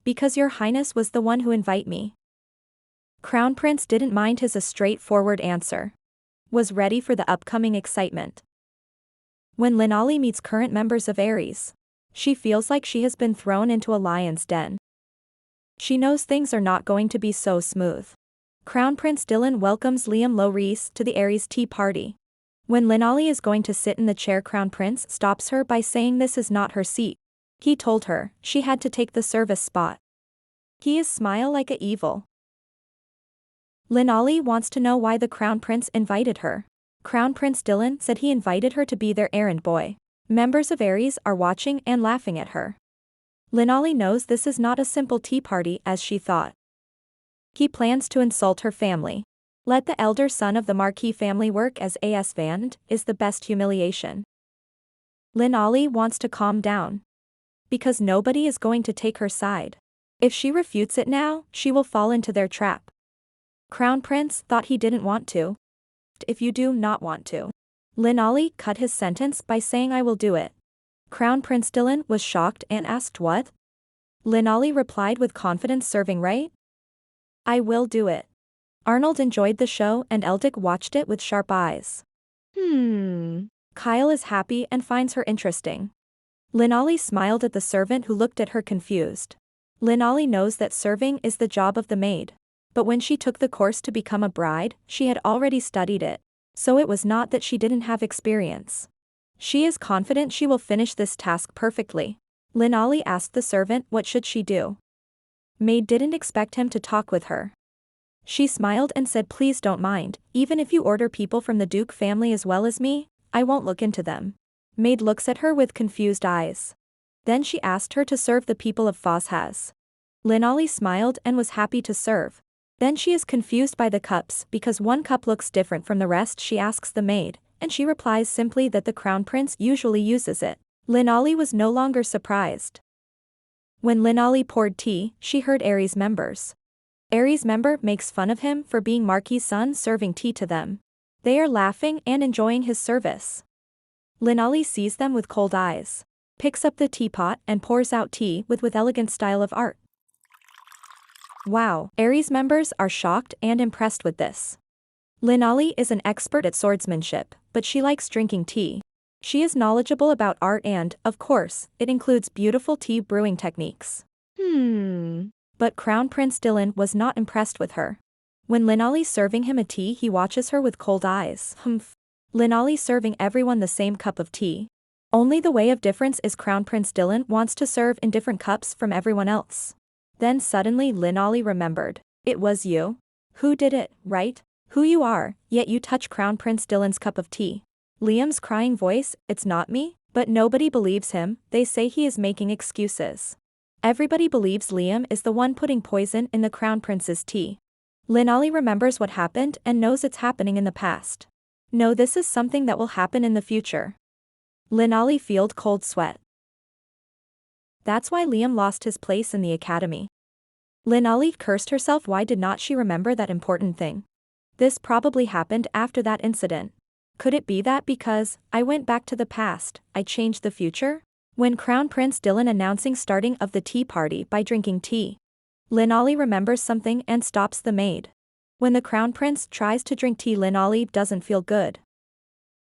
Because your highness was the one who invite me. Crown Prince didn't mind his a straightforward answer. Was ready for the upcoming excitement. When Linol meets current members of Aries, she feels like she has been thrown into a lion's den. She knows things are not going to be so smooth. Crown Prince Dylan welcomes Liam Reese to the Aries tea party. When Linol is going to sit in the chair, Crown Prince stops her by saying this is not her seat. He told her she had to take the service spot. He is smile like a evil. Linol wants to know why the Crown Prince invited her. Crown Prince Dylan said he invited her to be their errand boy. Members of Aries are watching and laughing at her. Linol knows this is not a simple tea party as she thought. He plans to insult her family. Let the elder son of the Marquis family work as AS Vand is the best humiliation. Linol wants to calm down. Because nobody is going to take her side. If she refutes it now, she will fall into their trap. Crown Prince thought he didn't want to. If you do not want to. Linol cut his sentence by saying I will do it. Crown Prince Dylan was shocked and asked what? Linol replied with confidence, serving right? I will do it. Arnold enjoyed the show and Eldick watched it with sharp eyes. Kyle is happy and finds her interesting. Linol smiled at the servant who looked at her confused. Linol knows that serving is the job of the maid. But when she took the course to become a bride, she had already studied it. So it was not that she didn't have experience. She is confident she will finish this task perfectly. Linol asked the servant what should she do. Maid didn't expect him to talk with her. She smiled and said please don't mind, even if you order people from the Duke family as well as me, I won't look into them. Maid looks at her with confused eyes. Then she asked her to serve the people of Fozhaz. Linol smiled and was happy to serve. Then she is confused by the cups because one cup looks different from the rest. She asks the maid, and she replies simply that the Crown Prince usually uses it. Linol was no longer surprised. When Linol poured tea, she heard Aries members. Aries member makes fun of him for being Marquis' son serving tea to them. They are laughing and enjoying his service. Linol sees them with cold eyes, picks up the teapot and pours out tea with elegant style of art. Wow, Aries members are shocked and impressed with this. Linol is an expert at swordsmanship, but she likes drinking tea. She is knowledgeable about art and, of course, it includes beautiful tea brewing techniques. But Crown Prince Dylan was not impressed with her. When Linol serving him a tea, he watches her with cold eyes. Linol serving everyone the same cup of tea. Only the way of difference is Crown Prince Dylan wants to serve in different cups from everyone else. Then suddenly Linol remembered. It was you. Who did it, right? Who you are, yet you touch Crown Prince Dylan's cup of tea. Liam's crying voice, it's not me, but nobody believes him, they say he is making excuses. Everybody believes Liam is the one putting poison in the Crown Prince's tea. Linol remembers what happened and knows it's happening in the past. No, this is something that will happen in the future. Linol felt cold sweat. That's why Liam lost his place in the academy. Linol cursed herself. Why did not she remember that important thing? This probably happened after that incident. Could it be that because I went back to the past, I changed the future? When Crown Prince Dylan announcing starting of the tea party by drinking tea. Linol remembers something and stops the maid. When the Crown Prince tries to drink tea, Linol doesn't feel good.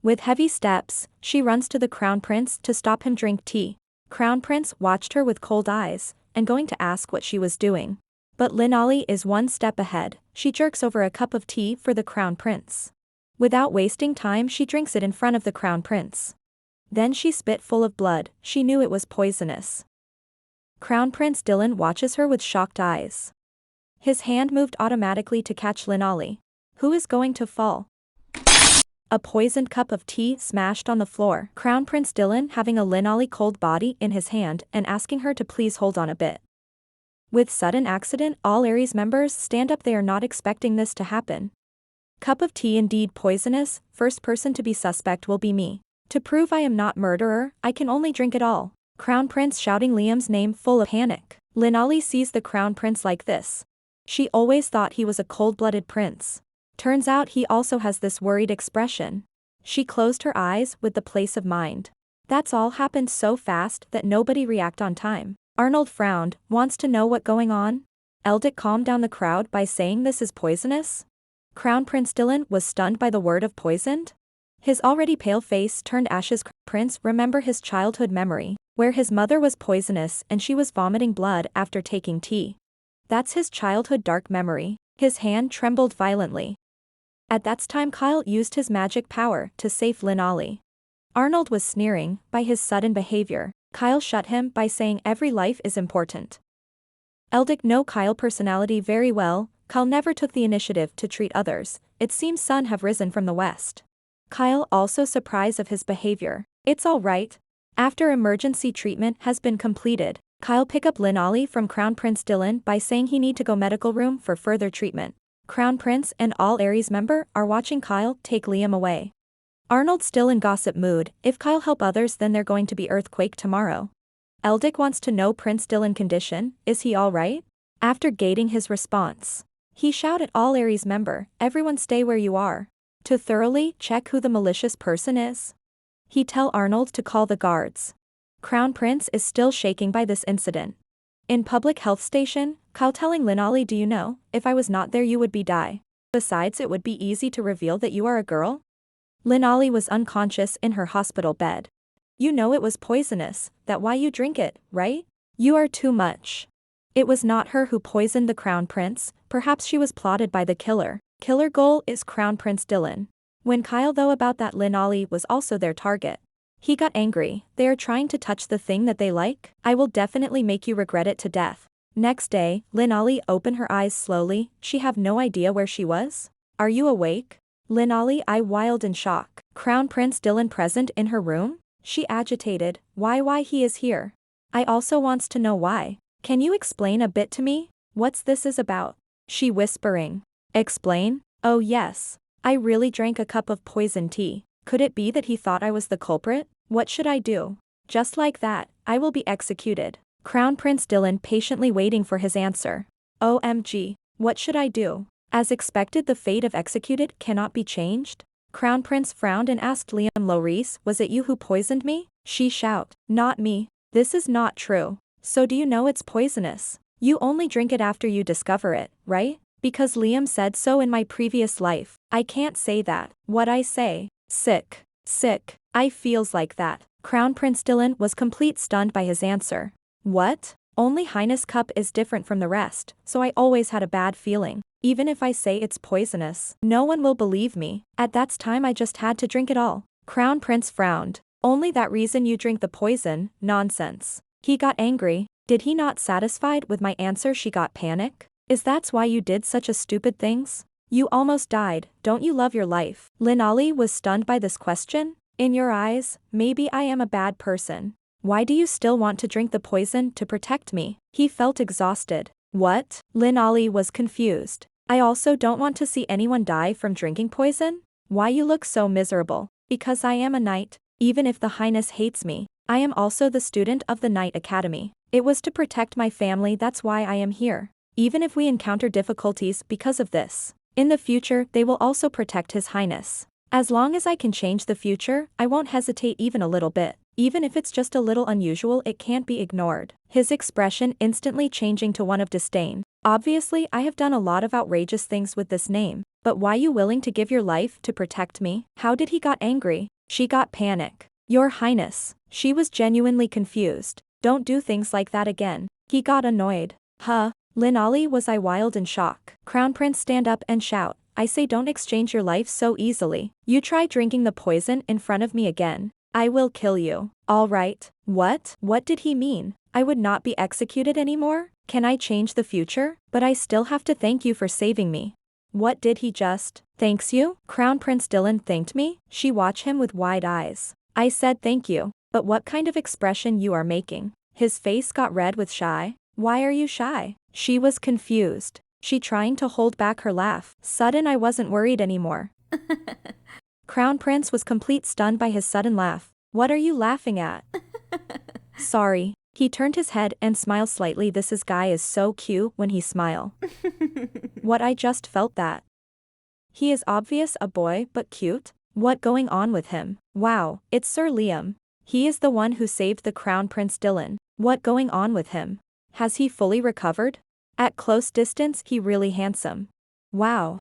With heavy steps, she runs to the Crown Prince to stop him drink tea. Crown Prince watched her with cold eyes, and going to ask what she was doing. But Linol is one step ahead, she jerks over a cup of tea for the Crown Prince. Without wasting time she drinks it in front of the Crown Prince. Then she spit full of blood, she knew it was poisonous. Crown Prince Dylan watches her with shocked eyes. His hand moved automatically to catch Linol. Who is going to fall? A poisoned cup of tea smashed on the floor. Crown Prince Dylan having a Linol cold body in his hand and asking her to please hold on a bit. With sudden accident, all Aries members stand up. They are not expecting this to happen. Cup of tea indeed poisonous, first person to be suspect will be me. To prove I am not murderer, I can only drink it all. Crown Prince shouting Liam's name full of panic. Linol sees the Crown Prince like this. She always thought he was a cold-blooded prince. Turns out he also has this worried expression. She closed her eyes with the place of mind. That's all happened so fast that nobody react on time. Arnold frowned, wants to know what going on? Eldek calmed down the crowd by saying this is poisonous? Crown Prince Dylan was stunned by the word of poisoned. His already pale face turned ashes. Prince remember his childhood memory, where his mother was poisonous and she was vomiting blood after taking tea. That's his childhood dark memory. His hand trembled violently. At that time Kyle used his magic power to save Linol. Arnold was sneering by his sudden behavior. Kyle shut him by saying every life is important. Eldek know Kyle personality very well. Kyle never took the initiative to treat others. It seems sun have risen from the west. Kyle also surprised of his behavior. It's all right. After emergency treatment has been completed, Kyle pick up Linol from Crown Prince Dylan by saying he need to go medical room for further treatment. Crown Prince and all Aries member are watching Kyle take Liam away. Arnold still in gossip mood. If Kyle help others then they're going to be earthquake tomorrow. Eldek wants to know Prince Dylan condition, is he alright? After gating his response, he shouted at all Aries member, everyone stay where you are. To thoroughly check who the malicious person is. He tell Arnold to call the guards. Crown Prince is still shaking by this incident. In public health station, Kyle telling Linol, do you know, if I was not there you would be die. Besides it would be easy to reveal that you are a girl. Linol was unconscious in her hospital bed. You know it was poisonous, that why you drink it, right? You are too much. It was not her who poisoned the Crown Prince, perhaps she was plotted by the killer. Killer goal is Crown Prince Dylan. When Kyle though about that Linol was also their target. He got angry, they are trying to touch the thing that they like, I will definitely make you regret it to death. Next day, Linol opened her eyes slowly, she have no idea where she was? Are you awake? Linol I wild in shock. Crown Prince Dylan present in her room? She agitated, why he is here? I also wants to know why. Can you explain a bit to me? What's this is about? She whispering. Explain? Oh yes. I really drank a cup of poison tea. Could it be that he thought I was the culprit? What should I do? Just like that, I will be executed. Crown Prince Dylan patiently waiting for his answer. OMG. What should I do? As expected the fate of executed cannot be changed? Crown Prince frowned and asked Liam Loris, was it you who poisoned me? She shout, not me. This is not true. So do you know it's poisonous? You only drink it after you discover it, right? Because Liam said so in my previous life. I can't say that. What I say. Sick. I feels like that. Crown Prince Dylan was complete stunned by his answer. What? Only Highness cup is different from the rest, so I always had a bad feeling. Even if I say it's poisonous, no one will believe me. At that time I just had to drink it all. Crown Prince frowned. Only that reason you drink the poison? Nonsense. He got angry. Did he not satisfied with my answer? She got panic. Is that's why you did such a stupid things? You almost died, don't you love your life? Linol was stunned by this question. In your eyes, maybe I am a bad person. Why do you still want to drink the poison to protect me? He felt exhausted. What? Linol was confused. I also don't want to see anyone die from drinking poison. Why you look so miserable? Because I am a knight. Even if the Highness hates me, I am also the student of the Knight Academy. It was to protect my family, that's why I am here. Even if we encounter difficulties because of this, in the future they will also protect His Highness. As long as I can change the future, I won't hesitate even a little bit. Even if it's just a little unusual, it can't be ignored. His expression instantly changing to one of disdain. Obviously I have done a lot of outrageous things with this name, but why you willing to give your life to protect me? How did he got angry? She got panic. Your Highness. She was genuinely confused. Don't do things like that again. He got annoyed. Huh? Linol was I wild in shock. Crown Prince stand up and shout, I say don't exchange your life so easily. You try drinking the poison in front of me again. I will kill you. Alright. What? What did he mean? I would not be executed anymore? Can I change the future? But I still have to thank you for saving me. What did he just? Thanks you? Crown Prince Dylan thanked me? She watched him with wide eyes. I said thank you. But what kind of expression you are making? His face got red with shy. Why are you shy? She was confused. She trying to hold back her laugh. Sudden I wasn't worried anymore. Crown Prince was complete stunned by his sudden laugh. What are you laughing at? Sorry. He turned his head and smiled slightly. This guy is so cute when he smile. What I just felt that. He is obvious a boy but cute. What going on with him? Wow, it's Sir Liam. He is the one who saved the Crown Prince Dylan. What going on with him? Has he fully recovered? At close distance he really handsome. Wow.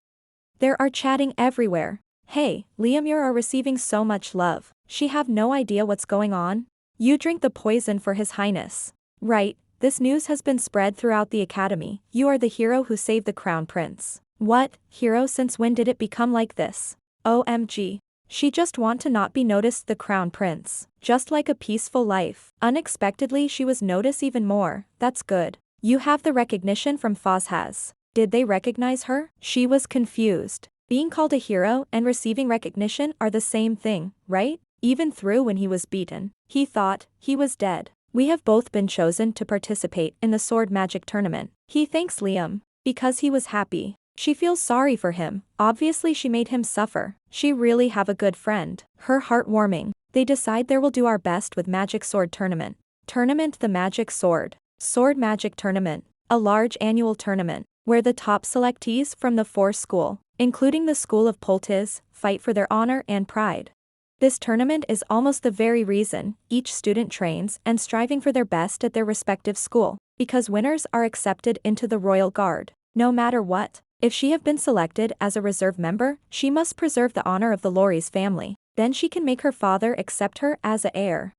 There are chatting everywhere. Hey, Liam, you are receiving so much love. She have no idea what's going on. You drink the poison for his highness. Right, this news has been spread throughout the academy. You are the hero who saved the crown prince. What, hero? Since when did it become like this? OMG. She just want to not be noticed, the crown prince. Just like a peaceful life. Unexpectedly she was noticed even more. That's good. You have the recognition from Foz. Did they recognize her? She was confused. Being called a hero and receiving recognition are the same thing, right? Even through when he was beaten, he thought he was dead. We have both been chosen to participate in the sword magic tournament. He thanks Liam because he was happy. She feels sorry for him. Obviously she made him suffer. She really have a good friend. Her heartwarming. They decide they will do our best with magic sword tournament. Tournament the magic sword. Sword magic tournament. A large annual tournament where the top selectees from the 4 school, including the school of Poltiz, fight for their honor and pride. This tournament is almost the very reason each student trains and striving for their best at their respective school, because winners are accepted into the royal guard. No matter what, if she have been selected as a reserve member, she must preserve the honor of the Lorry's family. Then she can make her father accept her as a heir.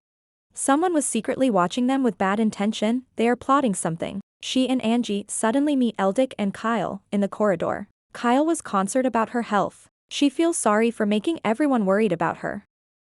Someone was secretly watching them with bad intention. They are plotting something. She and Angie suddenly meet Eldic and Kyle in the corridor. Kyle was concerned about her health. She feels sorry for making everyone worried about her.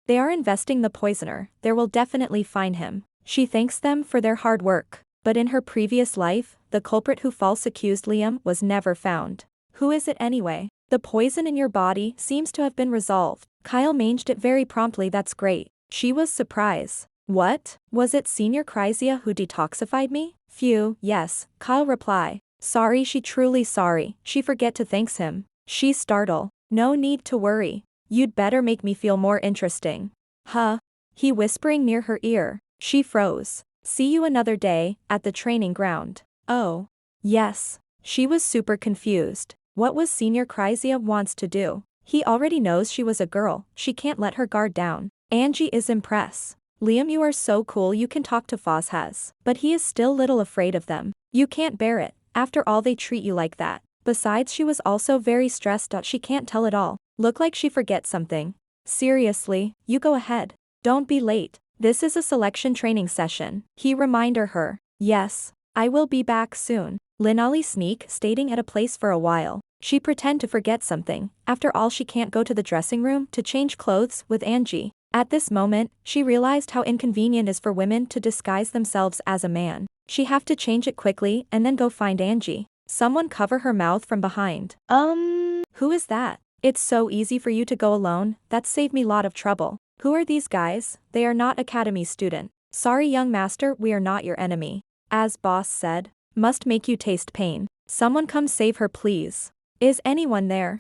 They are investing the poisoner. They will definitely find him. She thanks them for their hard work. But in her previous life, the culprit who false accused Liam was never found. Who is it anyway? The poison in your body seems to have been resolved. Kyle managed it very promptly. That's great. She was surprised. What? Was it Senior Chrysia who detoxified me? Phew, yes, Kyle reply. Sorry, she truly sorry. She forget to thanks him. She startled. No need to worry. You'd better make me feel more interesting. Huh? He whispering near her ear. She froze. See you another day, at the training ground. Oh. Yes. She was super confused. What was Senior Chrysia wants to do? He already knows she was a girl. She can't let her guard down. Angie is impressed. Liam, you are so cool, you can talk to Foz. But he is still little afraid of them. You can't bear it. After all, they treat you like that. Besides, she was also very stressed out. She can't tell it all. Look like she forgets something. Seriously, you go ahead. Don't be late. This is a selection training session. He reminded her. Yes, I will be back soon. Linol sneak stating at a place for a while. She pretend to forget something. After all, she can't go to the dressing room to change clothes with Angie. At this moment, she realized how inconvenient it is for women to disguise themselves as a man. She have to change it quickly and then go find Angie. Someone cover her mouth from behind. Who is that? It's so easy for you to go alone. That saved me lot of trouble. Who are these guys? They are not academy student. Sorry young master, we are not your enemy. As boss said, must make you taste pain. Someone come save her please. Is anyone there?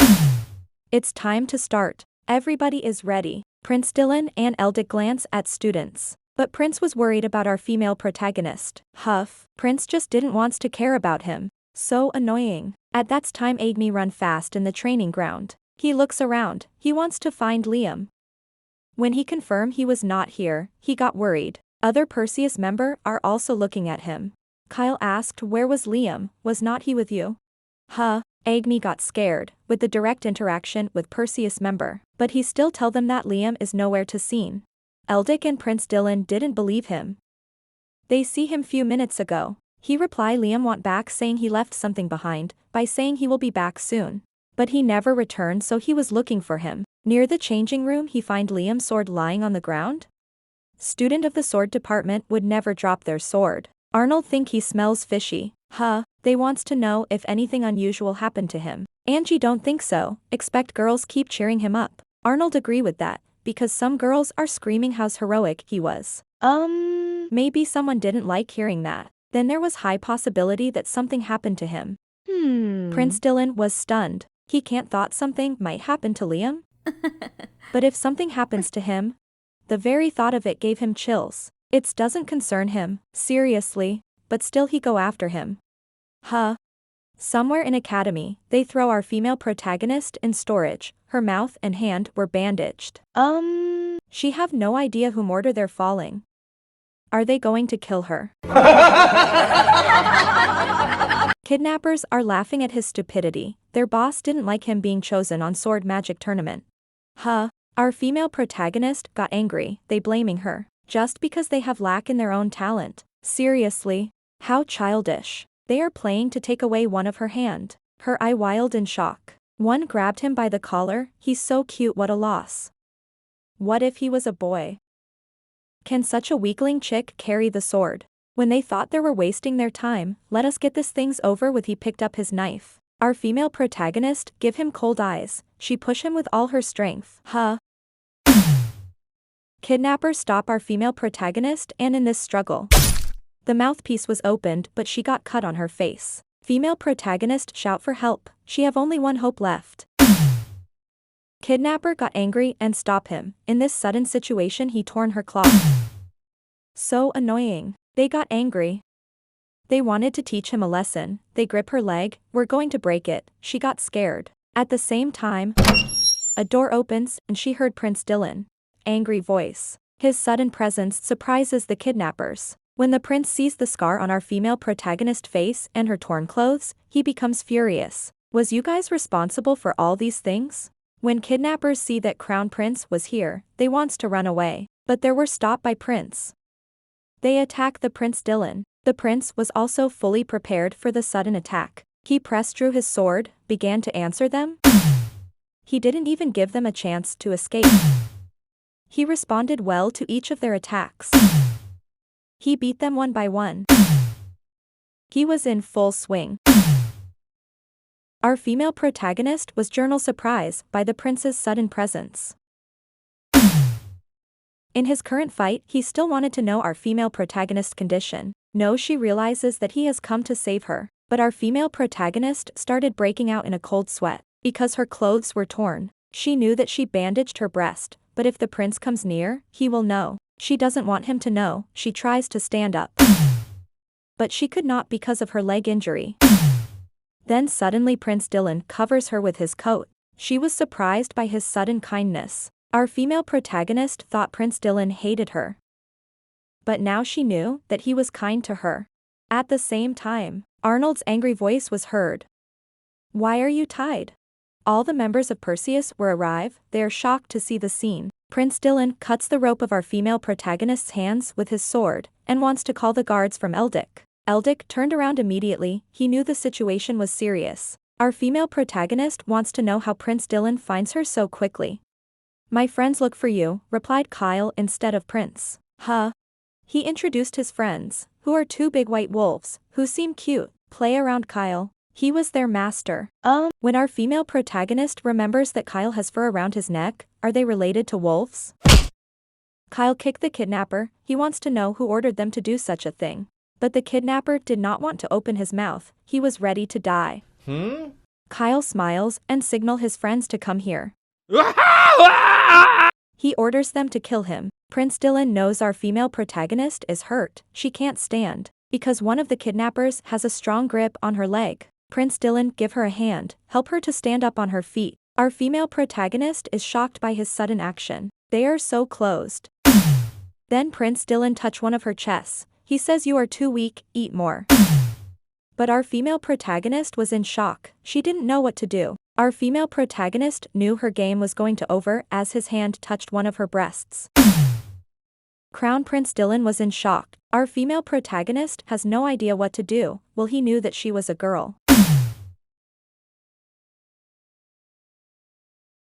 It's time to start. Everybody is ready. Prince Dylan and Eldic glance at students. But Prince was worried about our female protagonist. Huff. Prince just didn't want to care about him. So annoying. At that time Agni run fast in the training ground. He looks around. He wants to find Liam. When he confirmed he was not here, he got worried. Other Perseus member are also looking at him. Kyle asked, where was Liam? Was not he with you? Huh. Agni got scared with the direct interaction with Perseus member, but he still tell them that Liam is nowhere to seen. Eldic and Prince Dylan didn't believe him. They see him few minutes ago. He reply Liam want back saying he left something behind by saying he will be back soon. But he never returned, so he was looking for him. Near the changing room he find Liam's sword lying on the ground. Student of the sword department would never drop their sword. Arnold think he smells fishy. Huh, they wants to know if anything unusual happened to him. Angie don't think so, expect girls keep cheering him up. Arnold agree with that, because some girls are screaming how heroic he was. Maybe someone didn't like hearing that. Then there was high possibility that something happened to him. Prince Dylan was stunned. He can't thought something might happen to Liam? But if something happens to him, the very thought of it gave him chills. It doesn't concern him, seriously, but still he go after him. Huh. Somewhere in academy, they throw our female protagonist in storage. Her mouth and hand were bandaged. She have no idea whom order they're falling. Are they going to kill her? Kidnappers are laughing at his stupidity. Their boss didn't like him being chosen on sword magic tournament. Huh. Our female protagonist got angry, they blaming her. Just because they have lack in their own talent. Seriously? How childish. They are playing to take away one of her hand. Her eye wild in shock. One grabbed him by the collar, he's so cute, what a loss. What if he was a boy? Can such a weakling chick carry the sword? When they thought they were wasting their time, let us get this things over with, he picked up his knife. Our female protagonist give him cold eyes, she push him with all her strength. Huh. Kidnappers stop our female protagonist and in this struggle. The mouthpiece was opened but she got cut on her face. Female protagonist shout for help, she have only one hope left. Kidnapper got angry and stop him, in this sudden situation he torn her cloth. So annoying. They got angry. They wanted to teach him a lesson, they grip her leg, we're going to break it, she got scared. At the same time, a door opens and she heard Prince Dylan. Angry voice. His sudden presence surprises the kidnappers. When the prince sees the scar on our female protagonist's face and her torn clothes, he becomes furious. Was you guys responsible for all these things? When kidnappers see that Crown Prince was here, they wants to run away, but they were stopped by Prince. They attack the Prince Dylan. The prince was also fully prepared for the sudden attack. He drew his sword, began to answer them. He didn't even give them a chance to escape. He responded well to each of their attacks. He beat them one by one. He was in full swing. Our female protagonist was surprised by the prince's sudden presence. In his current fight, he still wanted to know our female protagonist's condition. No, she realizes that he has come to save her, but our female protagonist started breaking out in a cold sweat, because her clothes were torn. She knew that she bandaged her breast, but if the prince comes near, he will know. She doesn't want him to know, she tries to stand up. But she could not because of her leg injury. Then suddenly Prince Dylan covers her with his coat. She was surprised by his sudden kindness. Our female protagonist thought Prince Dylan hated her. But now she knew that he was kind to her. At the same time, Arnold's angry voice was heard. Why are you tied? All the members of Perseus were arrive, they are shocked to see the scene. Prince Dylan cuts the rope of our female protagonist's hands with his sword, and wants to call the guards from Eldic. Eldic turned around immediately, he knew the situation was serious. Our female protagonist wants to know how Prince Dylan finds her so quickly. My friends look for you, replied Kyle instead of Prince. Huh? He introduced his friends, who are two big white wolves, who seem cute, play around Kyle. He was their master. When our female protagonist remembers that Kyle has fur around his neck, are they related to wolves? Kyle kicked the kidnapper, he wants to know who ordered them to do such a thing. But the kidnapper did not want to open his mouth, he was ready to die. Kyle smiles and signals his friends to come here. He orders them to kill him. Prince Dylan knows our female protagonist is hurt, she can't stand, because one of the kidnappers has a strong grip on her leg. Prince Dylan give her a hand, help her to stand up on her feet. Our female protagonist is shocked by his sudden action. They are so closed. Then Prince Dylan touch one of her chests. He says you are too weak, eat more. But our female protagonist was in shock, she didn't know what to do. Our female protagonist knew her game was going to over as his hand touched one of her breasts. Crown Prince Dylan was in shock. Our female protagonist has no idea what to do, well he knew that she was a girl.